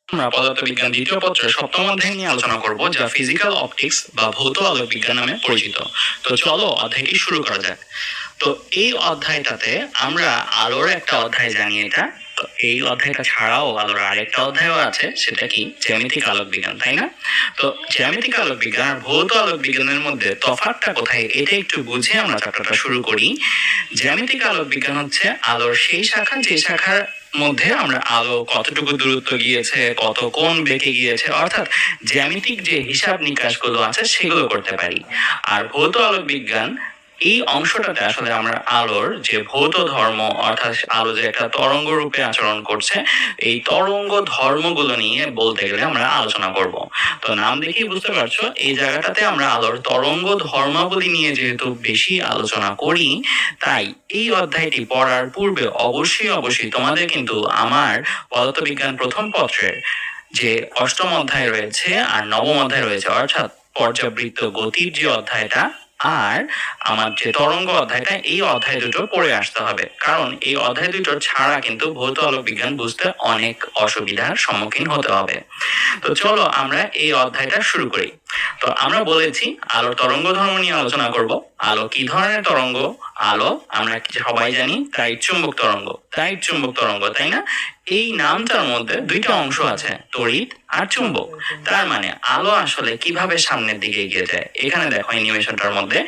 আমরা পদার্থবিজ্ঞান দ্বিতীয় পত্রের সপ্তম অধ্যায় নিয়ে আলোচনা করব, যা ফিজিক্যাল অপটিক্স বা ভৌত আলোক বিজ্ঞান নামে পরিচিত। তো চলো অধ্যায়টি শুরু করা যাক। তো এই অধ্যায়টাতে আমরা আলোর একটা অধ্যায় জানি এটা। তো এই অধ্যায়টা ছাড়াও আলোর আরেকটা অধ্যায়ও আছে, সেটা কি জ্যামিতিক আলোক বিজ্ঞান, তাই না? তো জ্যামিতিক আলোক বিজ্ঞান আর ভৌত আলোক বিজ্ঞানের মধ্যে তফাৎটা কোথায়, এটা একটু বুঝে আমরা চ্যাপ্টারটা শুরু করি। জ্যামিতিক আলোক বিজ্ঞান হচ্ছে আলোর সেই শাখা যে শাখার মধ্যে আমরা আলো কতটুকু দূরত্ব গিয়েছে, কত কোণ বেঁকে গিয়েছে, অর্থাৎ জ্যামিতিক যে হিসাব নিকাশগুলো আছে সেগুলো করতে পারি। আর ভৌত আলোক বিজ্ঞান এই অংশটাতে আসলে আমরা আলোর যে ভৌত ধর্ম, অর্থাৎ আলো যে একটা তরঙ্গ রূপে আচরণ করছে, এই তরঙ্গ ধর্মগুলো নিয়ে বলতে গেলে আমরা আলোচনা করব। তো নাম দেখেই বুঝতে পারছো এই জায়গাটাতে আমরা আলোর তরঙ্গ ধর্মাবলী নিয়ে যেহেতু বেশি আলোচনা করি, তাই এই অধ্যায়টি পড়ার পূর্বে অবশ্যই তোমাদের কিন্তু আমার পদার্থবিজ্ঞান প্রথম পত্রের যে অষ্টম অধ্যায় রয়েছে আর নবম অধ্যায় রয়েছে, অর্থাৎ পর্যাবৃত্ত গতির যে অধ্যায়টা আর আমার যে তরঙ্গ অধ্যায়টা, এই অধ্যায় দুটো পড়ে আসতে হবে, কারণ এই অধ্যায় দুটো ছাড়া কিন্তু ভৌত আলোক বিজ্ঞান বুঝতে অনেক অসুবিধার সম্মুখীন হতে হবে। তো চলো আমরা এই অধ্যায়টা শুরু করি। তো আমরা বলেছি আলোর তরঙ্গ ধর্ম নিয়ে আলোচনা করব। আলো কি ধরনের তরঙ্গ? আলো আমরা সবাই জানি তাড়িৎ চুম্বক তরঙ্গ। তাড়িৎ চুম্বক তরঙ্গ, তাই না? এই নামটার মধ্যে দুইটা অংশ আছে, তড়িৎ আর চুম্বক। তার মানে আলো আসলে কিভাবে সামনের দিকে এগিয়ে যায়, এখানে দেখো অ্যানিমেশনটার মধ্যে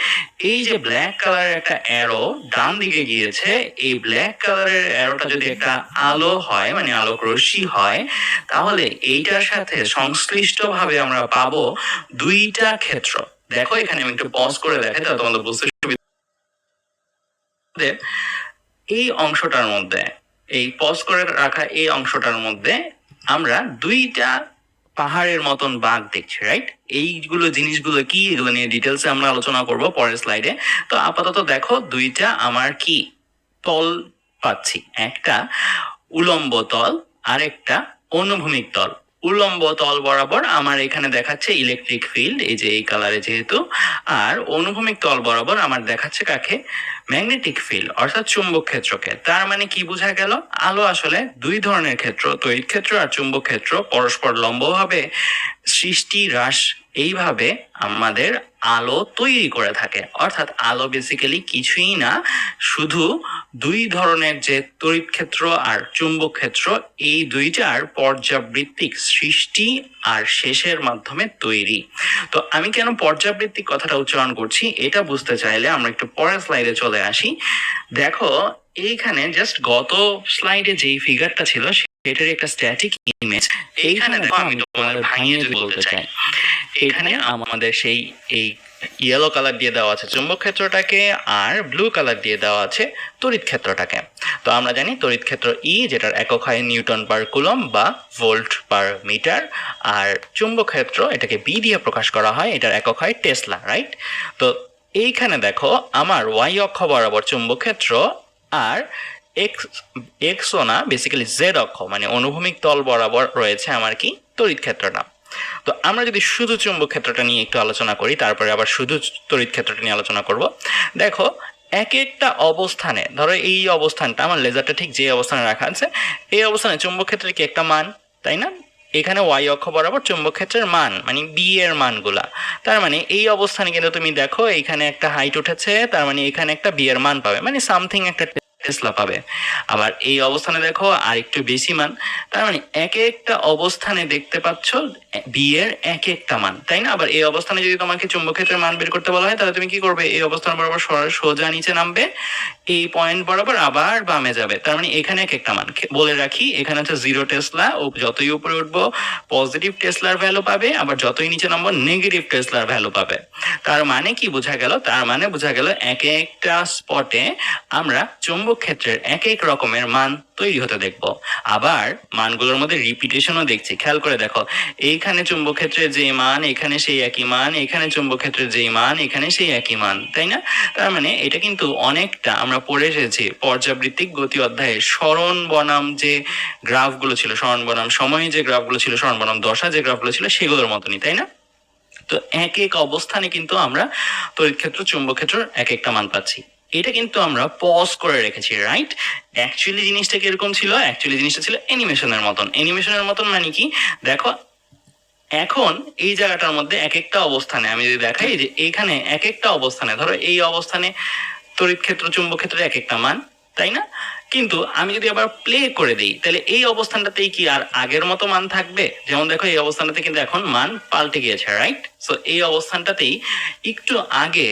এই যে ব্ল্যাক কালারের একটা অ্যারো ডান দিকে গিয়েছে, এই ব্ল্যাক কালারের অ্যারোটা যদি একটা আলো হয়, মানে আলোক রশ্মি হয়, তাহলে এইটার সাথে সংশ্লিষ্ট ভাবে আমরা পাবো দুইটা ক্ষেত্র। দেখো এখানে আমি একটু পজ করে দেখাই তাহলে তোমাদের বুঝতে সুবিধা। এই অংশটার মধ্যে, এই পজ করে রাখা এই অংশটার মধ্যে আমরা দুইটা পাহাড়ের মতন বাঘ দেখছি, রাইট? এইগুলো জিনিসগুলো কি, এগুলো নিয়ে ডিটেলসে আমরা আলোচনা করব পরের স্লাইডে। তো আপাতত দেখো দুইটা আমার কি তল পাচ্ছি, একটা উলম্ব তল আর একটা অনুভূমিক তল। উলম্ব তল বরাবর আমার এখানে দেখাচ্ছে ইলেকট্রিক ফিল্ড, এই যে এই কালারে যেহেতু, আর অনুভূমিক তল বরাবর আমার দেখাচ্ছে কাকে? ম্যাগনেটিক ফিল্ড, অর্থাৎ চুম্বক ক্ষেত্রকে। তার মানে কি বোঝা গেল? আলো আসলে দুই ধরনের ক্ষেত্র, তড়িৎ ক্ষেত্র আর চুম্বক ক্ষেত্র, পরস্পর লম্বভাবে সৃষ্টি হ্রাস এইভাবে আমাদের আলো তৈরি করে থাকে। অর্থাৎ আলো বেসিক্যালি কিছুই না, শুধু দুই ধরনের যে তড়িৎ ক্ষেত্র আর চুম্বক ক্ষেত্র, এই দুইটার পর্যাবৃত্তিক সৃষ্টি আর শেষের মাধ্যমে তৈরি। তো আমি কেন পর্যাবৃত্তিক কথাটা উচ্চারণ করছি এটা বুঝতে চাইলে আমরা একটু পরের স্লাইডে চলে আসি। দেখো এইখানে জাস্ট গত স্লাইডে যেই ফিগারটা ছিল সেটার একটা স্ট্যাটিক ইমেজ এইখানে দেখো, আমি তোমাদের ভাঙিয়ে যদি বলতে চাই, এখানে আমাদের সেই এই ইয়েলো কালার দিয়ে দেওয়া আছে চুম্বক ক্ষেত্রটাকে, আর ব্লু কালার দিয়ে দেওয়া আছে তড়িৎ ক্ষেত্রটাকে। তো আমরা জানি তড়িৎ ক্ষেত্র ই, যেটার একক হয় নিউটন পার কুলম বা ভোল্ট পার মিটার, আর চুম্বক ক্ষেত্র এটাকে বি দিয়ে প্রকাশ করা হয়, এটার একক হয় টেসলা, রাইট? তো এইখানে দেখো আমার ওয়াই অক্ষ বরাবর চুম্বক ক্ষেত্র, আর এক্সও না, বেসিক্যালি জেড অক্ষ মানে অনুভূমিক তল বরাবর রয়েছে আমার কি তড়িৎ ক্ষেত্রটা। তো আমরা যদি শুধু চুম্বক ক্ষেত্রটা নিয়ে একটু আলোচনা করি, তারপরে আবার শুধু তড়িৎ ক্ষেত্রটা নিয়ে আলোচনা করব। দেখো এক একটা অবস্থানে, ধরো এই অবস্থানটা আমার লেজারটা ঠিক যে অবস্থানে রাখা আছে, এই অবস্থানে চুম্বক ক্ষেত্রের কি একটা মান, তাই না? এখানে ওয়াই অক্ষ বরাবর চুম্বক ক্ষেত্রের মান মানে বি এর মানগুলা। তার মানে এই অবস্থানে কিন্তু তুমি দেখো এইখানে একটা হাইট উঠেছে, তার মানে এখানে একটা বি এর মান পাবে, মানে সামথিং একটা টেসলা পাবে। আবার এই অবস্থানে দেখো আর একটু বেশি মান, তার মানে এক একটা অবস্থানে দেখতে পাচ্ছ বি এর এক একটা মান, তাই না? আবার এই অবস্থানে যদি তোমাকে চুম্বক ক্ষেত্রের মান বের করতে বলা হয়, তাহলে তুমি কি করবে? এই অবস্থান বরাবর সোজা নিচে নামবে, এই পয়েন্ট বরাবর আবার বামে যাবে, তার মানে এখানে এক একটা মান। বলে রাখি এখানে হচ্ছে 0 টেসলা, ও যতই উপরে উঠবো পজিটিভ টেসলার ভ্যালু পাবে, আবার যতই নিচে নামবো নেগেটিভ টেসলার ভ্যালু পাবে। তার মানে কি বোঝা গেল? তার মানে বোঝা গেল এক একটা স্পটে আমরা চুম্বক ক্ষেত্রের এক এক রকমের মান তৈরি হতে দেখব। আবার মানগুলোর মধ্যে রিপিটেশনও দেখছি, খেয়াল করে দেখো, এইখানে চুম্বক ক্ষেত্রের যে মান এখানে সেই একই মান, এখানে চুম্বক ক্ষেত্রের যে মান এখানে সেই একই মান, তাই না? তার মানে এটা কিন্তু অনেকটা আমরা পড়ে এসেছি পর্যাবৃত্তিক গতি অধ্যায়ে সরণ বনাম যে গ্রাফগুলো ছিল, সরণ বনাম সময়ে যে গ্রাফগুলো ছিল, সরণ বনাম দশা যে গ্রাফগুলো ছিল, সেগুলোর মতনই, তাই না? তো এক এক অবস্থানে কিন্তু আমরা তড়িৎ ক্ষেত্র চুম্বক ক্ষেত্র এক একটা মান পাচ্ছি। এটা কিন্তু আমরা পজ করে রেখেছি, রাইট? অ্যাকচুয়ালি জিনিসটা কিরকম ছিল? অ্যাকচুয়ালি জিনিসটা ছিল অ্যানিমেশনের মতন। অ্যানিমেশনের মতন মানে কি? দেখো এখন এই জায়গাটার মধ্যে এক একটা অবস্থানে আমি যদি দেখাই যে এইখানে এক একটা অবস্থানে, ধরো এই অবস্থানে তড়িৎ ক্ষেত্র চুম্বক ক্ষেত্রের এক একটা মান, তাই না? কিন্তু আমি যদি আবার প্লে করে দিই তাহলে এই অবস্থানটাতেই কি আর আগের মতো মান থাকবে? যেমন দেখো এই অবস্থানটাতে কিন্তু এখন মান পাল্টে গিয়েছে, রাইট? সো এই অবস্থানটাতেই একটু আগে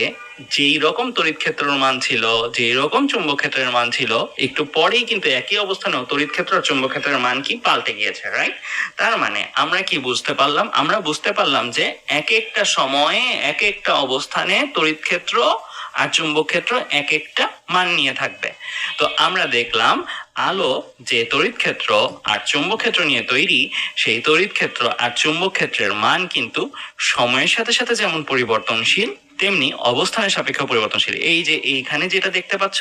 যেই রকম তড়িৎ ক্ষেত্রের মান ছিল, যেই রকম চুম্বক ক্ষেত্রের মান ছিল, একটু পরেই কিন্তু একই অবস্থানেও তড়িৎ ক্ষেত্র আর চুম্বক ক্ষেত্রের মান কি পাল্টে গিয়েছে, রাইট? তার মানে আমরা কি বুঝতে পারলাম? আমরা বুঝতে পারলাম যে এক একটা সময়ে এক একটা অবস্থানে তড়িৎ ক্ষেত্র আর চুম্বক ক্ষেত্র এক একটা মান নিয়ে থাকবে। তো আমরা দেখলাম আলো যে তড়িৎ ক্ষেত্র আর চুম্বক ক্ষেত্র নিয়ে তৈরি, সেই তড়িৎ ক্ষেত্র আর চুম্বক ক্ষেত্রের মান কিন্তু সময়ের সাথে সাথে যেমন পরিবর্তনশীল, তেমনি অবস্থানের সাপেক্ষে পরিবর্তনশীল। এই যে এইখানে যেটা দেখতে পাচ্ছ,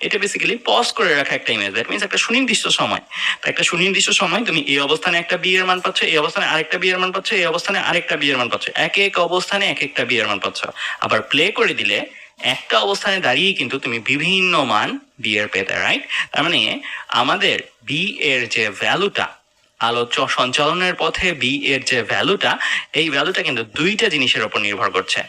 এটা বেসিক্যালি পজ করে রাখা একটা ইমেজ। দ্যাট মিনস একটা সুনির্দিষ্ট সময়, একটা সুনির্দিষ্ট সময় তুমি এই অবস্থানে একটা বি এর মান পাচ্ছ, এই অবস্থানে আরেকটা বি এর মান পাচ্ছ, এই অবস্থানে আরেকটা বি এর মান পাচ্ছ, এক এক অবস্থানে এক একটা বি এর মান পাচ্ছ। আবার প্লে করে দিলে একটা অবস্থানে দাঁড়িয়ে কিন্তু তুমি বিভিন্ন মান বি এর পেতে, রাইট? তার মানে আমাদের বি এর যে ভ্যালুটা, আলো সঞ্চালনের পথে বি এর যে ভ্যালুটা, এই ভ্যালুটা কিন্তু দুইটা জিনিসের উপর নির্ভর করছে।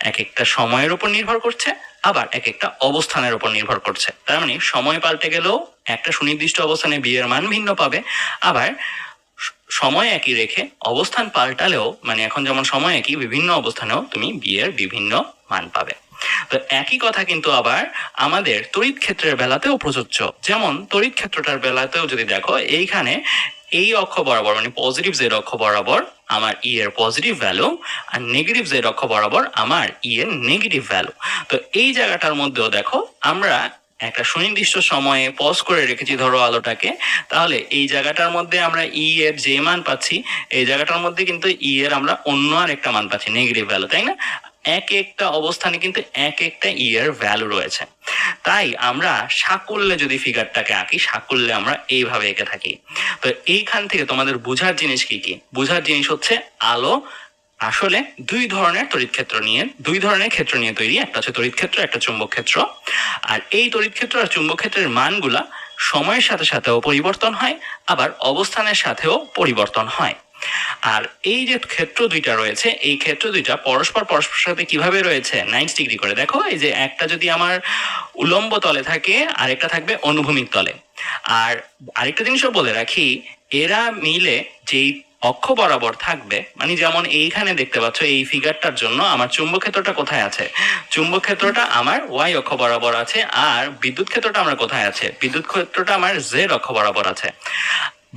এক একটা সময়ের উপর নির্ভর করছে, আবার এক একটা অবস্থানের উপর নির্ভর করছে। তার মানে সময় পাল্টে গেলেও একটা সুনির্দিষ্ট অবস্থানে বি এর মান ভিন্ন পাবে, আবার সময় একই রেখে অবস্থান পাল্টালেও, মানে এখন যেমন সময় একই, বিভিন্ন অবস্থানেও তুমি বি এর বিভিন্ন মান পাবে। তো একই কথা কিন্তু আবার আমাদের তড়িৎ ক্ষেত্রের বেলাতেও প্রযোজ্য। যেমন তড়িৎ ক্ষেত্রটার বেলাতেও যদি দেখো, এইখানে এই অক্ষ বরাবর মানে পজিটিভ জেড অক্ষ বরাবর আমার ই এর পজিটিভ ভ্যালু, আর নেগেটিভ জেড অক্ষ বরাবর আমার ই এর নেগেটিভ ভ্যালু। তো এই জায়গাটার মধ্যেও দেখো আমরা একটা সুনির্দিষ্ট সময়ে পজ করে রেখেছি ধরো আলোটাকে, তাহলে এই জায়গাটার মধ্যে আমরা ই এর যে মান পাচ্ছি, এই জায়গাটার মধ্যে কিন্তু ই এর আমরা অন্য আর একটা মান পাচ্ছি, নেগেটিভ ভ্যালু, তাই না? এক একটা অবস্থানে কিন্তু এক একটা ই এর ভ্যালু রয়েছে। তাই আমরা সাকুল্যে যদি ফিগারটাকে আঁকি, সাকুল্যে আমরা এইভাবে এঁকে থাকি। তো এইখান থেকে তোমাদের বোঝার জিনিস কি কি? বোঝার জিনিস হচ্ছে আলো আসলে দুই ধরনের তড়িৎ ক্ষেত্র নিয়ে, দুই ধরনের ক্ষেত্র নিয়ে তৈরি। একটা হচ্ছে তড়িৎ ক্ষেত্র, একটা চুম্বক ক্ষেত্র। আর এই তড়িৎ ক্ষেত্র আর চুম্বক ক্ষেত্রের মানগুলা সময়ের সাথে সাথেও পরিবর্তন হয়, আবার অবস্থানের সাথেও পরিবর্তন হয়। আর এই যে ক্ষেত্র দুইটা রয়েছে, এই ক্ষেত্র দুইটা পরস্পর পরস্পরের সাথে কিভাবে রয়েছে 90 ডিগ্রি করে। দেখো এই যে একটা যদি আমার উলম্ব তলে থাকে, আরেকটা থাকবে অনুভূমিক তলে। আর আরেকটা জিনিসও বলে রাখি, এরা মিলে যেই অক্ষ বরাবর থাকবে, মানে যেমন এইখানে দেখতে পাচ্ছ এই ফিগারটার জন্য আমার চুম্বক ক্ষেত্রটা কোথায় আছে? চুম্বক ক্ষেত্রটা আমার ওয়াই অক্ষ বরাবর আছে। আর বিদ্যুৎ ক্ষেত্রটা আমার কোথায় আছে? বিদ্যুৎ ক্ষেত্রটা আমার জেড অক্ষ বরাবর আছে।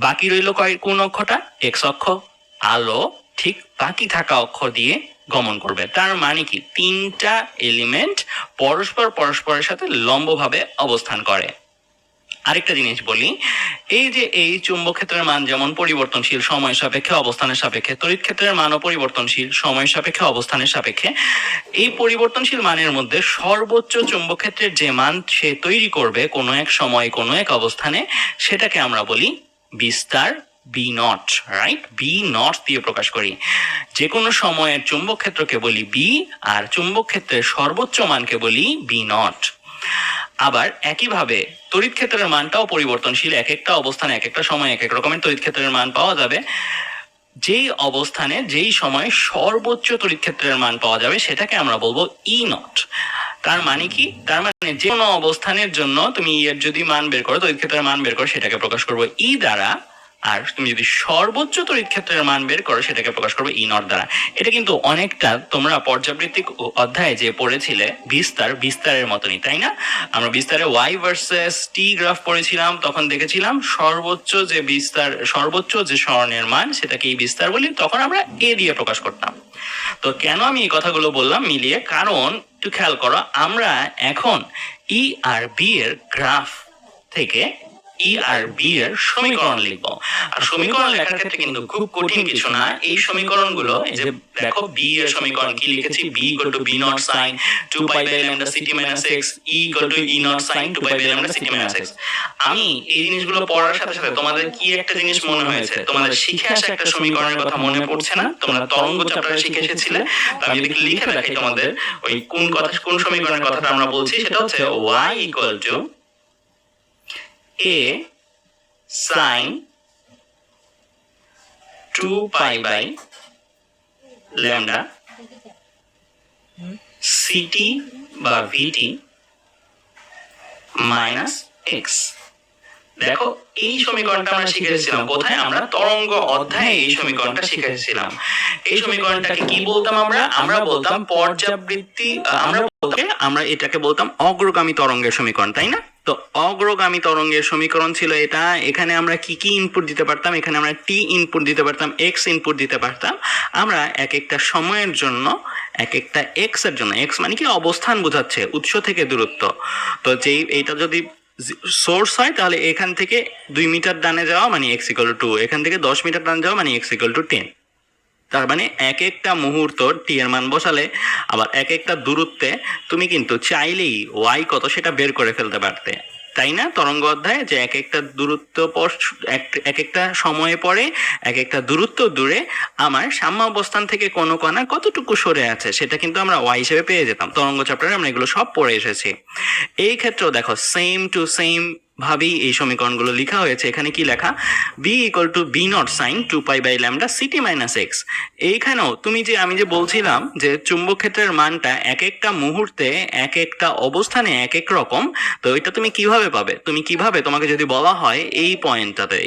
বাকি রইল কোন অক্ষটা? এক্স অক্ষ। আলো ঠিক বাকি থাকা অক্ষ দিয়ে গমন করবে। তার মানে কি তিনটা এলিমেন্ট পরস্পর পরস্পরের সাথে লম্বভাবে অবস্থান করে। আরেকটা জিনিস বলি, এই যে এই চুম্বক ক্ষেত্রের মান যেমন পরিবর্তনশীল সময় সাপেক্ষে অবস্থানের সাপেক্ষে, তড়িৎ ক্ষেত্রের মানও পরিবর্তনশীল সময় সাপেক্ষে অবস্থানের সাপেক্ষে। এই পরিবর্তনশীল মানের মধ্যে সর্বোচ্চ চুম্বক ক্ষেত্রের যে মান সে তৈরি করবে কোনো এক সময় কোনো এক অবস্থানে, সেটাকে আমরা বলি বিস্তার, B naught, right? B naught দিয়ে প্রকাশ করি। যে কোনো সময়ের চুম্বক ক্ষেত্রকে বলি বি, আর চুম্বক ক্ষেত্রের সর্বোচ্চ মানকে বলি বি নট। আবার একইভাবে তড়িৎ ক্ষেত্রের মানটাও পরিবর্তনশীল, এক একটা অবস্থানে এক একটা সময় এক এক রকমের তড়িৎ ক্ষেত্রের মান পাওয়া যাবে। যেই অবস্থানে যেই সময় সর্বোচ্চ তড়িৎ ক্ষেত্রের মান পাওয়া যাবে সেটাকে আমরা বলবো ই নট। তার মানে কি? তার মানে যে কোনো অবস্থানের জন্য তুমি এর যদি মান বের করো, তড়িৎ ক্ষেত্রের মান বের করো, সেটাকে প্রকাশ করবো ই দ্বারা। আর তুমি যদি সর্বোচ্চ তড়িৎ ক্ষেত্রের মান বের করো, সেটাকে প্রকাশ করবে ই নট দ্বারা। এটা কিন্তু অনেকটা তোমরা পর্যাবৃত্তিক অধ্যায়ে যে পড়েছিলে বিস্তারের মতনই, তাই না? আমরা বিস্তারে ওয়াই ভার্সেস টি গ্রাফ পড়েছিলাম, তখন দেখেছিলাম সর্বোচ্চ যে বিস্তার, সর্বোচ্চ যে সরণের মান সেটাকে এই বিস্তার বলি, তখন আমরা এ দিয়ে প্রকাশ করতাম। তো কেন আমি এই কথাগুলো বললাম মিলিয়ে? কারণ একটু খেয়াল করো, আমরা এখন ই আর বি এর গ্রাফ থেকে ই আর বি এর সমীকরণ লিখবো। আর সমীকরণ লেখার ক্ষেত্রে কিন্তু খুব কঠিন কিছু না। এই সমীকরণগুলো এই যে দেখো বি এর সমীকরণ কি লিখেছি, B equal to B not sine 2 pi by lambda ct minus X, E equal to E not sine 2 pi by lambda ct minus X. আমি এই জিনিসগুলো পড়ার সাথে সাথে তোমাদের কি একটা জিনিস মনে হয়েছে, তোমাদের শিখে আসা একটা সমীকরণের কথা মনে পড়ছে না? তোমরা তরঙ্গ চ্যাপ্টারে শিখে এসেছিলে, তো আমি যদি লিখে রাখি তোমাদের ওই কোন সমীকরণের কথাটা আমরা বলছি, সেটা হচ্ছে y equal to a sin 2 pi by lambda ct বা ভিটি মাইনাস এক্স। দেখো এই সমীকরণটা আমরা শিখেছিলাম কোথায়? আমরা তরঙ্গ অধ্যায়ে এই সমীকরণটা শিখেছিলাম। এই সমীকরণটাকে কি বলতাম আমরা? আমরা বলতাম পর্যাবৃত্তি, আমরা এটাকে বলতাম অগ্রগামী তরঙ্গের সমীকরণ, তাই না? তো অগ্রগামী তরঙ্গের সমীকরণ ছিল এটা। এখানে আমরা কি কি ইনপুট দিতে পারতাম? এখানে আমরা টি ইনপুট দিতে পারতাম, এক্স ইনপুট দিতে পারতাম। আমরা এক একটা সময়ের জন্য এক একটা এক্স এর জন্য, এক্স মানে কি অবস্থান বোঝাচ্ছে, উৎস থেকে দূরত্ব। তো যেই এইটা যদি সোর্স হয় তাহলে এখান থেকে 2 মিটার ডানে যাওয়া মানে এক্স ইকুয়াল টু 2, এখান থেকে 10 মিটার ডানে যাওয়া মানে এক্স ইকুয়াল টু 10। তার মানে এক একটা মুহূর্ত টি এর মান বসালে আবার এক একটা দূরত্বে তুমি কিন্তু চাইলেই ওয়াই কত সেটা বের করে ফেলতে পারতে, তাই না? তরঙ্গ অধ্যায়ে যে এক একটা দূরত্ব এক একটা সময়ে পরে এক একটা দূরত্ব দূরে আমার সাম্য অবস্থান থেকে কোনো কণা কতটুকু সরে আছে সেটা কিন্তু আমরা ওয়াই হিসেবে পেয়ে যেতাম। তরঙ্গ চ্যাপ্টারে আমরা এগুলো সব পড়ে এসেছি। এই ক্ষেত্রেও দেখো সেম টু সেম ভাবেই এই সমীকরণগুলো লেখা হয়েছে। এখানে কি লেখা? B equal to B not sine 2 pi by lambda ct minus X. এইখানেও আমি যে বলছিলাম যে চুম্বক ক্ষেত্রের মানটা এক একটা মুহূর্তে এক একটা অবস্থানে এক এক রকম, তো এটা তুমি কিভাবে পাবে? তোমাকে যদি বলা হয় এই পয়েন্টটাতে,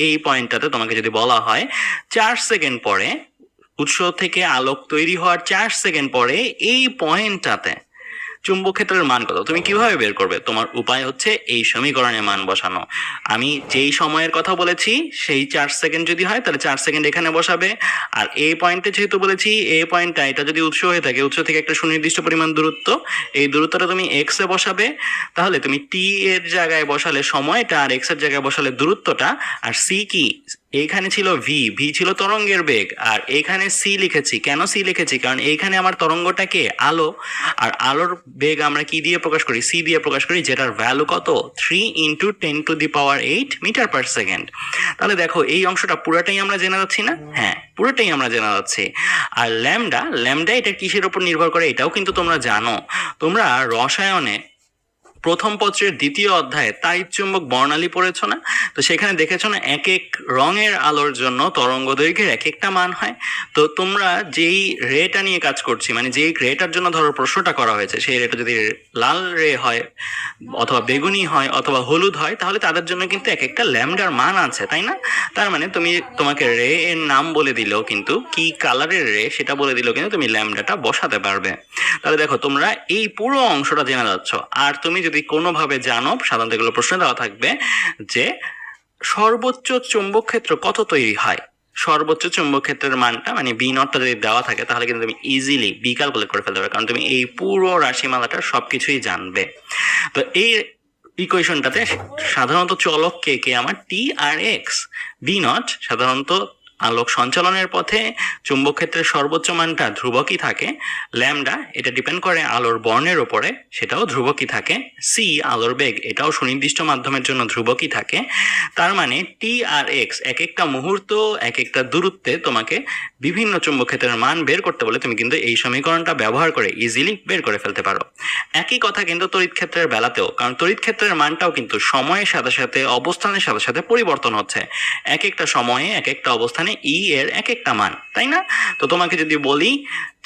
এই পয়েন্টটাতে তোমাকে যদি বলা হয় 4 সেকেন্ড পরে উৎস থেকে আলোক তৈরি হওয়ার 4 সেকেন্ড পরে এই পয়েন্টটাতে চুম্বক ক্ষেত্রের মান কত, তুমি কিভাবে বের করবে? তোমার উপায় হচ্ছে এই সমীকরণে মান বসানো। আমি যেই সময়ের কথা বলেছি সেই 4 সেকেন্ড যদি হয় তাহলে 4 সেকেন্ড এখানে বসাবে। আর এই পয়েন্টে যেহেতু বলেছি এই পয়েন্টটা, এটা যদি উৎস হয়ে থাকে, উৎস থেকে একটা সুনির্দিষ্ট পরিমাণ দূরত্ব, এই দূরত্বটা তুমি এক্স এ বসাবে। তাহলে তুমি টি এর জায়গায় বসালে সময়টা, আর এক্স এর জায়গায় বসালে দূরত্বটা। আর সি কি? এইখানে ছিল ভি ছিল তরঙ্গের বেগ, আর এইখানে সি লিখেছি। কেন সি লিখেছি? কারণ এইখানে আমার তরঙ্গটাকে আলো, আর আলোর বেগ আমরা কি দিয়ে প্রকাশ করি? সি দিয়ে প্রকাশ করি, যেটার ভ্যালু কত? 3 × 10⁸ মিটার পার সেকেন্ড। তাহলে দেখো এই অংশটা পুরাটাই আমরা জেনে যাচ্ছি না? হ্যাঁ, পুরোটাই আমরা জেনে যাচ্ছি। আর ল্যামডা এটা কিসের উপর নির্ভর করে এটাও কিন্তু তোমরা জানো। তোমরা রসায়নে প্রথম পত্রের 2য় অধ্যায়ে তাড়িৎচুম্বক বর্ণালী পড়েছো না? তো সেখানে দেখেছো না এক এক রঙের আলোর জন্য তরঙ্গ দৈর্ঘ্যের এক একটা মান হয়। তো তোমরা যেই রেটা নিয়ে কাজ করছি, মানে যেই রেটার জন্য ধরো প্রশ্নটা করা হয়েছে, সেই রেটা যদি লাল রে হয় অথবা বেগুনি হয় অথবা হলুদ হয়, তাহলে তাদের জন্য কিন্তু এক একটা ল্যামডার মান আছে, তাই না? তার মানে তোমাকে রে এর নাম বলে দিলেও কিন্তু কি কালারের রে সেটা বলে দিলেও কিন্তু তুমি ল্যামডাটা বসাতে পারবে। তাহলে দেখো তোমরা এই পুরো অংশটা জেনে যাচ্ছ। আর তুমি যদি কোনোভাবে জানো, সাধারণত এগুলো প্রশ্ন দেওয়া থাকবে যে সর্বোচ্চ চুম্বক ক্ষেত্র কত তৈরি হয়, সর্বোচ্চ চুম্বক ক্ষেত্রের মানটা মানে বি নটটা যদি দেওয়া থাকে তাহলে কিন্তু তুমি ইজিলি বি ক্যালকুলেট করে ফেলতে পারবে, কারণ তুমি এই পুরো রাশিমালাটার সবকিছুই জানবে। তো এই ইকুয়েশনটাতে সাধারণত চলক কে আমার টি আর এক্স। বি নট সাধারণত আলোক সঞ্চালনের পথে চুম্বক ক্ষেত্রের সর্বোচ্চ মানটা ধ্রুবকই থাকে। ল্যামডা এটা ডিপেন্ড করে আলোর বর্ণের উপরে, সেটাও ধ্রুবকই থাকে। সি আলোর বেগ, এটাও সুনির্দিষ্ট মাধ্যমের জন্য ধ্রুবকই থাকে। তার মানে টি আর এক্স এক একটা মুহূর্ত এক একটা দূরত্বে তোমাকে বিভিন্ন চুম্বক ক্ষেত্রের মান বের করতে বলে তুমি কিন্তু এই সমীকরণটা ব্যবহার করে ইজিলি বের করে ফেলতে পারো। একই কথা কিন্তু তড়িৎ ক্ষেত্রের বেলাতেও, কারণ তড়িৎ ক্ষেত্রের মানটাও কিন্তু সময়ের সাথে সাথে অবস্থানের সাথে সাথে পরিবর্তন হচ্ছে। এক একটা সময়ে এক একটা অবস্থানে ই এর এক একটা মান, তাই না? তো তোমাকে যদি বলি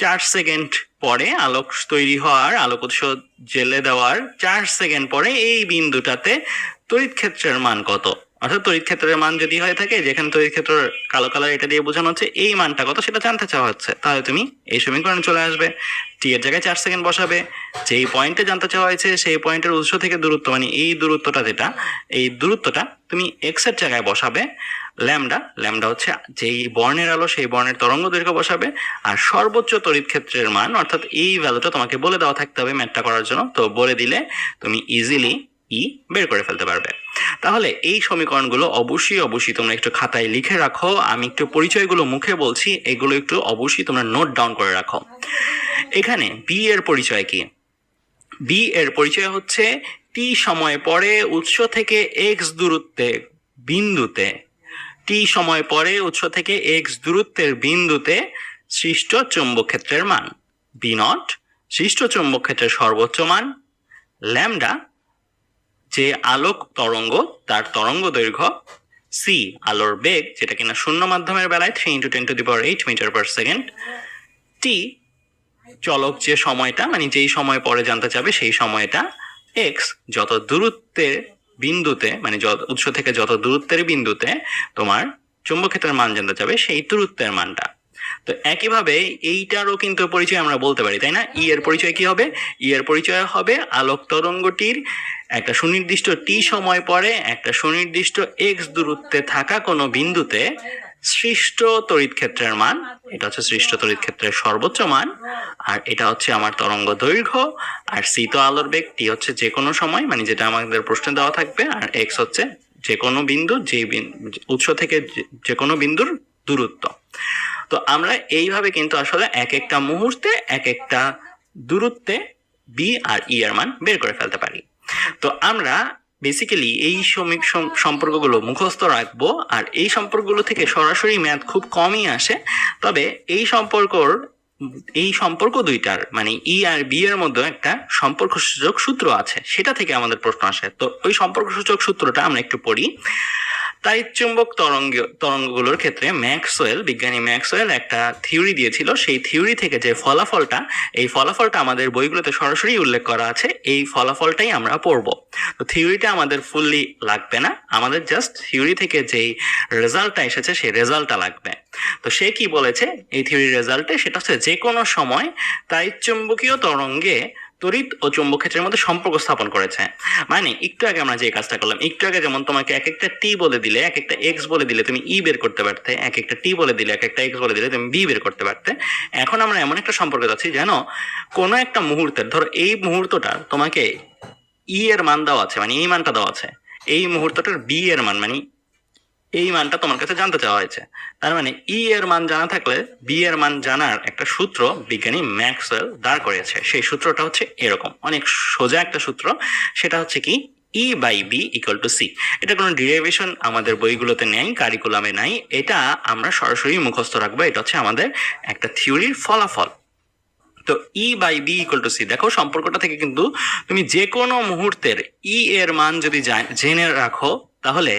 4 সেকেন্ড পরে আলোক তৈরি হওয়ার, আলোক উৎস জেলে দেওয়ার 4 সেকেন্ড পরে এই বিন্দুটাতে তড়িৎ ক্ষেত্রের মান কত, অর্থাৎ তড়িৎ ক্ষেত্রের মান যদি হয়ে থাকে, যেখানে তড়িৎ ক্ষেত্র কালো কালার এটা দিয়ে বোঝানো হচ্ছে, এই মানটা কত সেটা জানতে চাওয়া হচ্ছে, তাহলে তুমি এই সমীকরণে চলে আসবে। টি এর জায়গায় 4 সেকেন্ড বসাবে, যেই পয়েন্টে জানতে চাওয়া হয়েছে সেই পয়েন্টের উৎস থেকে দূরত্ব মানে এই দূরত্বটা, যেটা এই দূরত্বটা তুমি এক্স এর জায়গায় বসাবে। ল্যামডা হচ্ছে যেই বর্ণের আলো সেই বর্ণের তরঙ্গ দৈর্ঘ্য বসাবে। আর সর্বোচ্চ তড়িৎ ক্ষেত্রের মান, অর্থাৎ এই ভ্যালুটা তোমাকে বলে দেওয়া থাকতে হবে ম্যাথটা করার জন্য। তো বলে দিলে তুমি ইজিলি ই বের করে ফেলতে পারবে। তাহলে এই সমীকরণগুলো অবশ্যই তোমরা একটু খাতায় লিখে রাখো। আমি একটু পরিচয়গুলো মুখে বলছি, এগুলো একটু অবশ্যই তোমরা নোট ডাউন করে রাখো। এখানে বি এর পরিচয় কি? বি এর পরিচয় হচ্ছে টি সময় পরে উৎস থেকে এক্স দূরত্বে বিন্দুতে, টি সময় পরে উৎস থেকে এক্স দূরত্বের বিন্দুতে সৃষ্ট চৌম্বক ক্ষেত্রের মান। বি নট সৃষ্ট চৌম্বক ক্ষেত্রের সর্বোচ্চ মান। ল্যামডা যে আলোক তরঙ্গ তার তরঙ্গ দৈর্ঘ্য। সি আলোর বেগ, যেটা কিনা শূন্য মাধ্যমের বেলায় 3 × 10⁸ মিটার পার সেকেন্ড। টি চলক যে সময়টা, মানে যেই সময় পরে জানতে চাবে সেই সময়টা। এক্স যত দূরত্বের বিন্দুতে, মানে উৎস থেকে যত দূরত্বের বিন্দুতে তোমার চৌম্বক ক্ষেত্রের মান জানতে চাবে সেই দূরত্বের মানটা। তো একইভাবে এইটারও কিন্তু পরিচয় আমরা বলতে পারি, তাই না? ই এর পরিচয় কি হবে? ই এর পরিচয় হবে আলোক তরঙ্গটির একটা সুনির্দিষ্ট টি সময় পরে একটা সুনির্দিষ্ট এক্স দূরত্বে থাকা কোনো বিন্দুতে সৃষ্ট তড়িৎ ক্ষেত্রের মান। এটা হচ্ছে সৃষ্ট তড়িৎ ক্ষেত্রের সর্বোচ্চ মান, আর এটা হচ্ছে আমার তরঙ্গ দৈর্ঘ্য। আর সি তো আলোর বেগ, টি হচ্ছে যে কোনো সময়, মানে যেটা আমাদের প্রশ্নে দেওয়া থাকবে, আর এক্স হচ্ছে যে কোনো বিন্দু, যে উৎস থেকে যে কোনো বিন্দুর দূরত্ব। তো আমরা এইভাবে কিন্তু আসলে এক একটা মুহূর্তে এক একটা দূরত্বে বি আর ই এর মান বের করে ফেলতে পারি। তো আমরা বেসিক্যালি এই সম্পর্কগুলো মুখস্থ রাখবো, আর এই সম্পর্কগুলো থেকে সরাসরি ম্যাথ খুব কমই আসে। তবে এই সম্পর্ক দুইটার, মানে ই আর বি এর মধ্যে একটা সম্পর্ক সূচক সূত্র আছে, সেটা থেকে আমাদের প্রশ্ন আসে। তো ওই সম্পর্ক সূচক সূত্রটা আমরা একটু পড়ি। তাড়িৎচুম্বক তরঙ্গগুলোর ক্ষেত্রে বিজ্ঞানী ম্যাক্সওয়েল একটা থিওরি দিয়েছিল। সেই থিওরি থেকে যে ফলাফলটা, এই ফলাফলটা আমাদের বইগুলোতে সরাসরি উল্লেখ করা আছে। এই ফলাফলটাই আমরা পড়ব। তো থিওরিটা আমাদের ফুললি লাগবে না, আমাদের জাস্ট থিওরি থেকে যেই রেজাল্টটা এসেছে সেই রেজাল্টটা লাগবে। তো সে কি বলেছে এই থিওরির রেজাল্টে? সেটা হচ্ছে যে কোনো সময় তাড়িৎচুম্বকীয় তরঙ্গে তড়িৎ ও চৌম্বক ক্ষেত্রের মধ্যে সম্পর্ক স্থাপন করেছে। মানে একটু আগে আমরা যে কাজটা করলাম, একটু আগে যেমন তোমাকে এক একটা টি বলে দিলে, এক একটা এক্স বলে দিলে তুমি ই বের করতে পারতে, এক একটা টি বলে দিলে, এক একটা এক্স বলে দিলে তুমি বি বের করতে পারতে। এখন আমরা এমন একটা সম্পর্ক যাচ্ছি, জানো, কোনো একটা মুহূর্তের, ধরো এই মুহূর্তটা তোমাকে ই এর মান দেওয়া আছে, মানে এই মানটা দেওয়া আছে, এই মুহূর্তটার বি এর মান, মানে এই মানটা তোমার কাছে জানতে চাওয়া হয়েছে। তার মানে ই এর মান জানা থাকলে বি এর মান জানার একটা সূত্র বিজ্ঞানী ম্যাক্সওয়েল দাঁড় করিয়েছে। সেই সূত্রটা হচ্ছে এরকম, অনেক সোজা একটা সূত্র। সেটা হচ্ছে কি, E by B equal to C. এটা কোনো ডিরাইভেশন আমাদের বইগুলোতে নেই, কারিকুলামে নাই, এটা আমরা সরাসরি মুখস্থ রাখবো। এটা হচ্ছে আমাদের একটা থিওরির ফলাফল। তো E by B equal to C, দেখো সম্পর্কটা থেকে কিন্তু তুমি যে কোনো মুহূর্তের ই এর মান যদি জেনে রাখো, তাহলে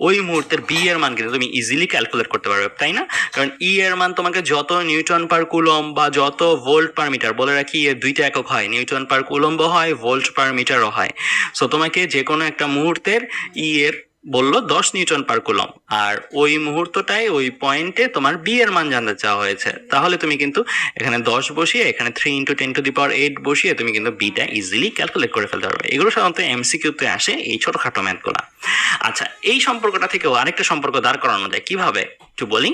ওই মুহূর্তের বি এর মান কিন্তু তুমি ইজিলি ক্যালকুলেট করতে পারবে, তাই না? কারণ ই এর মান তোমাকে যত নিউটন পার কুলম্ব বা যত ভোল্ট পার মিটার, বলে রাখি এর দুইটা একক হয়, নিউটন পার কুলম্বও হয়, ভোল্ট পার মিটারও হয়। সো তোমাকে যে কোনো একটা মুহূর্তের ই এর বললো 10 নিউটন পার কুলম, আর ওই মুহূর্তটাই ওই পয়েন্টে তোমার বি এর মান জানতে চাওয়া হয়েছে। তাহলে তুমি কিন্তু এখানে 10 বসিয়ে, এখানে 3 × 10⁸ বসিয়ে তুমি কিন্তু বিটা ইজিলি ক্যালকুলেট করে ফেলতে পারবে। এগুলো সাধারণত এমসিকিউতে আসে, এই ছোটখাটো ম্যাথগুলা। আচ্ছা, এই সম্পর্কটা থেকেও আরেকটা সম্পর্ক দাঁড় করানো যায়, কিভাবে একটু বলি।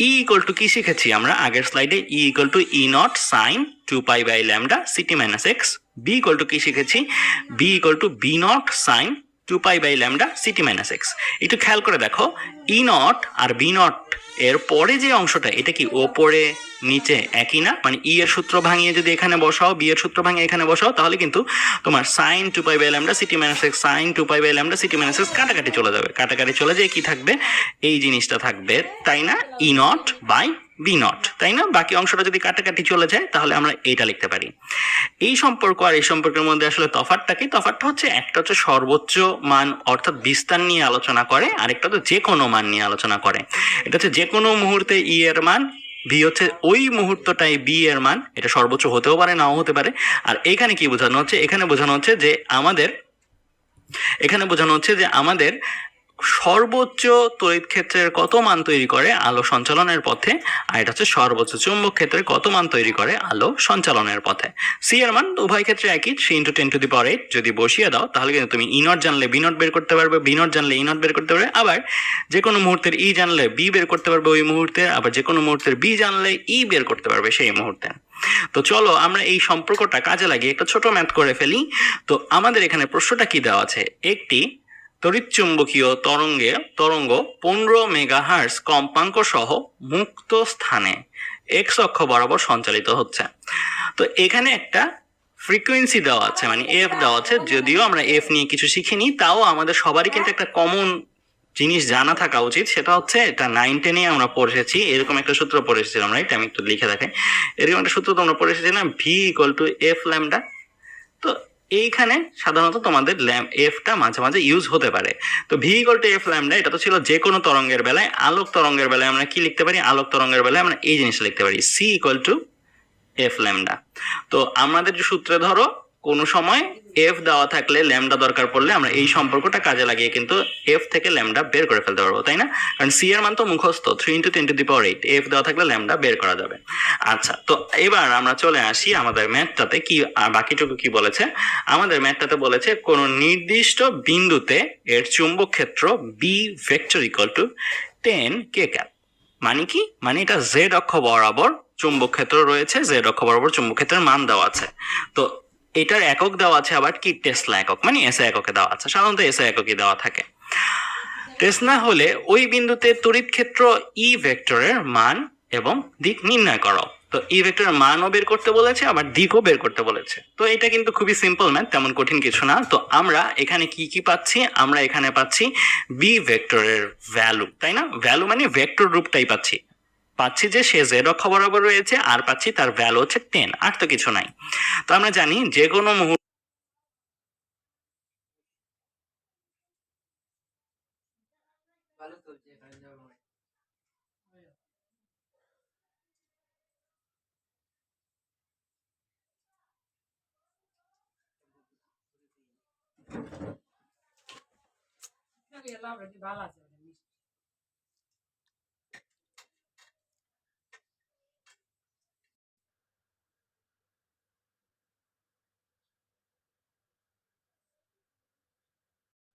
ই ইকুয়াল টু কি শিখেছি আমরা আগের স্লাইডে? E equal to E not sine 2π/λ ct minus x. B equal to কি শিখেছি? B equal to B not sine 2π/λ ct minus x. একটু খেয়াল করে দেখো, ই নট আর বি নট এর পরে যে অংশটা, এটা কি ওপরে নিচে একই না? মানে ই এর সূত্র ভাঙিয়ে যদি এখানে বসাও, বি এর সূত্র ভাঙিয়ে এখানে বসাও, তাহলে কিন্তু তোমার sine 2π/λ ct minus x, sine 2π/λ ct minus x কাটাকাটি চলে যাবে। কাটাকাটি চলে যেয়ে কি থাকবে? এই জিনিসটা থাকবে, তাই না? ই নট বাই বি নট, তাই না? বাকি অংশটা যদি কাটাকাটি চলে যায় তাহলে আমরা এটা লিখতে পারি। এই সম্পর্ক আর এই সম্পর্কের মধ্যে আসলে তফাৎটা কি? তফাৎটা হচ্ছে, একটা হচ্ছে সর্বোচ্চ মান অর্থাৎ বিস্তার নিয়ে আলোচনা করে, আরেকটা তো যে কোনো মান নিয়ে আলোচনা করে। এটা হচ্ছে যে কোনো মুহূর্তে ই এর মান, বি হচ্ছে ওই মুহূর্তটাই বি এর মান, এটা সর্বোচ্চ হতেও পারে নাও হতে পারে। আর এখানে কি বোঝানো হচ্ছে? এখানে বোঝানো হচ্ছে যে আমাদের সর্বোচ্চ তড়িৎ ক্ষেত্রের কত মান তৈরি করে আলো সঞ্চালনের পথে, আর এটা হচ্ছে সর্বোচ্চ চুম্বক ক্ষেত্রের কত মান তৈরি করে আলো সঞ্চালনের পথে। সি এর মান উভয় ক্ষেত্রে একই, 3 × 10⁸। যদি বসিয়ে দাও তাহলে কিন্তু তুমি ই নট জানলে বি নট বের করতে পারবে, বি নট জানলে ই নট বের করতে পারবে, আবার যে কোনো মুহূর্তের ই জানলে বি বের করতে পারবে ওই মুহূর্তে, আবার যে কোনো মুহূর্তের বি জানলে ই বের করতে পারবে সেই মুহূর্তে। তো চলো আমরা এই সম্পর্কটা কাজে লাগিয়ে একটা ছোট ম্যাথ করে ফেলি। তো আমাদের এখানে প্রশ্নটা কি দেওয়া আছে, একটি তড়িৎচুম্বকীয় তরঙ্গ 15 মেগাহার্জ কম্পাঙ্ক সহ মুক্ত স্থানে এক্স অক্ষ বরাবর সঞ্চালিত হচ্ছে। তো এখানে একটা ফ্রিকোয়েন্সি দেওয়া আছে, মানে এফ দেওয়া আছে। যদিও আমরা এফ নিয়ে কিছু শিখিনি, তাও আমাদের সবারই কিন্তু একটা কমন জিনিস জানা থাকা উচিত, সেটা হচ্ছে এটা 9-10-এ আমরা পড়েছি, এরকম একটা সূত্র পড়ে এসেছিলাম, রাইট? আমি একটু লিখে দেখাই, এরকম একটা সূত্র তোমরা পড়ে এসেছিলাম, V equal to F lambda. তো এইখানে সাধারণত তোমাদের এফটা মাঝে মাঝে ইউজ হতে পারে। তো V equal to F lambda এটা তো ছিল যে কোনো তরঙ্গের বেলায়। আলোক তরঙ্গের বেলায় আমরা কি লিখতে পারি, আলোক তরঙ্গের বেলায় আমরা এই জিনিসটা লিখতে পারি, C equal to F lambda. তো আমাদের যে সূত্রে ধরো কোনো সময় এফ দেওয়া থাকলে ল্যামডা দরকার পড়লে আমরা এই সম্পর্কটা কাজে লাগিয়ে কিন্তু এফ থেকে ল্যামডা বের করে ফেলতে পারবো, তাই না? কারণ সি এর মান তো মুখস্থ, 3 × 10⁸, এফ দেওয়া থাকলে ল্যামডা বের করা যাবে। আচ্ছা, তো এবার আমরা চলে আসি আমাদের ম্যাথটাতে। কি বাকিটুকু কি বলেছে আমাদের ম্যাথটাতে, বলেছে কোন নির্দিষ্ট বিন্দুতে এর চুম্বক ক্ষেত্র B vector equal to 10 K cap. মানে কি, মানে এটা জেড অক্ষ বরাবর চুম্বক ক্ষেত্র রয়েছে, জেড অক্ষ বরাবর চুম্বক ক্ষেত্রের মান দেওয়া আছে। তো এটার একক দেওয়া আছে আবার কি, টেসলা একক, মানে এসআই এককে দেওয়া আছে। সাধারণত এসআই এককই দেওয়া থাকে। টেসলা হলে ওই বিন্দুতে তড়িৎ ক্ষেত্র ই ভেক্টরের মান এবং দিক নির্ণয় করো। তো ই ভেক্টরের মানও বের করতে বলেছে, আবার দিকও বের করতে বলেছে। তো এটা কিন্তু খুবই সিম্পল ম্যাথ, তেমন কঠিন কিছু না। তো আমরা এখানে কি কি পাচ্ছি, আমরা এখানে পাচ্ছি বি ভেক্টরের ভ্যালু, তাই না? ভ্যালু মানে ভেক্টর রূপটাই পাচ্ছি যে সে জেড অক্ষ বরাবর রয়েছে, আর পাচ্ছি তার ভ্যালু হচ্ছে 10, আর তো কিছু নাই। তো আমরা জানি যে কোনো মুহূর্তে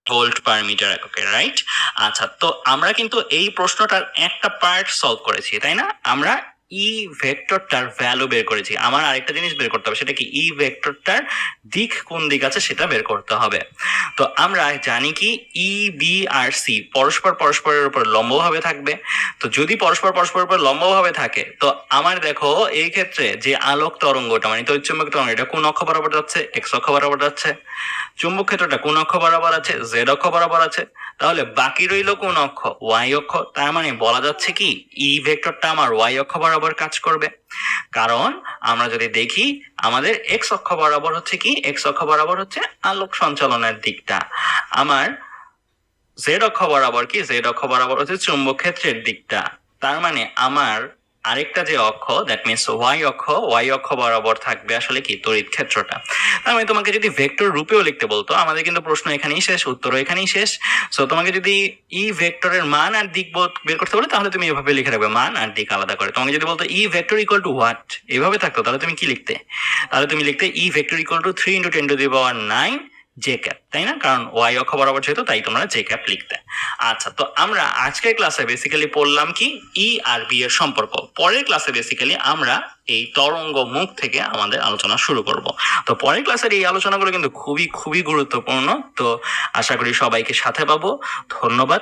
ভোল্ট পার মিটার এককে, রাইট? আচ্ছা, তো আমরা কিন্তু এই প্রশ্নটার একটা পার্ট সলভ করেছি, তাই না? আমরা ই ভেক্টরটার ভ্যালু বের করেছি। আমার আরেকটা জিনিস বের করতে হবে, সেটা কি, ই ভেক্টরটার দিক কোন দিক আছে সেটা বের করতে হবে। তো আমরা জানি কি ই বি আর সি পরস্পরের উপর লম্বভাবে থাকবে। তো যদি পরস্পরের উপর লম্বভাবে থাকে, তো আমার দেখো এই ক্ষেত্রে যে আলোক তরঙ্গটা মানে তড়িৎচুম্বক তরঙ্গ, এটা কোন অক্ষ বরাবর যাচ্ছে, এক্স অক্ষ বরাবর যাচ্ছে। চুম্বক ক্ষেত্রটা কোন অক্ষ বরাবর আছে, জেড অক্ষ বরাবর আছে। তাহলে বাকি রইল কোন অক্ষ, ওয়াই অক্ষ। তার মানে বলা যাচ্ছে কি ই ভেক্টরটা আমার ওয়াই অক্ষ বরাবর কাজ করবে। কারণ আমরা যদি দেখি আমাদের এক্স অক্ষ বরাবর হচ্ছে কি, এক্স অক্ষ বরাবর হচ্ছে আলোক সঞ্চালনের দিকটা। আমার জেড অক্ষ বরাবর কি, জেড অক্ষ বরাবর হচ্ছে চুম্বক ক্ষেত্রের দিকটা। তার মানে আমার আরেকটা যে অক্ষ, দ্যাট মিনস ওয়াই অক্ষ বরাবর থাকবে আসলে কি তড়িৎ ক্ষেত্রটা। তার মানে তোমাকে যদি ভেক্টর রূপেও লিখতে বলতো, আমাদের কিন্তু প্রশ্ন এখানেই শেষ, উত্তরও এখানেই শেষ। সো তোমাকে যদি ই ভেক্টরের মান আর দিক বের করতে বলে, তাহলে তুমি এভাবে লিখে রাখবে, মান আর দিক আলাদা করে। তোমাকে যদি বলতো E vector equal two what, এভাবে থাকতো, তাহলে তুমি কি লিখতে? তাহলে তুমি লিখতে E vector equal two 3 × 10⁹ J cap, তাই না? কারণ ওয়াই অক্ষ বরাবর যেহেতু, তাই তোমরা জে ক্যাপ লিখতে। আচ্ছা, তো আমরা আজকের ক্লাসে বেসিক্যালি পড়লাম কি ই আর বি এর সম্পর্ক। পরের ক্লাসে বেসিক্যালি আমরা এই তরঙ্গ মুখ থেকে আমাদের আলোচনা শুরু করব। তো পরের ক্লাসের এই আলোচনাগুলো কিন্তু খুবই খুবই গুরুত্বপূর্ণ। তো আশা করি সবাইকে সাথে পাবো। ধন্যবাদ।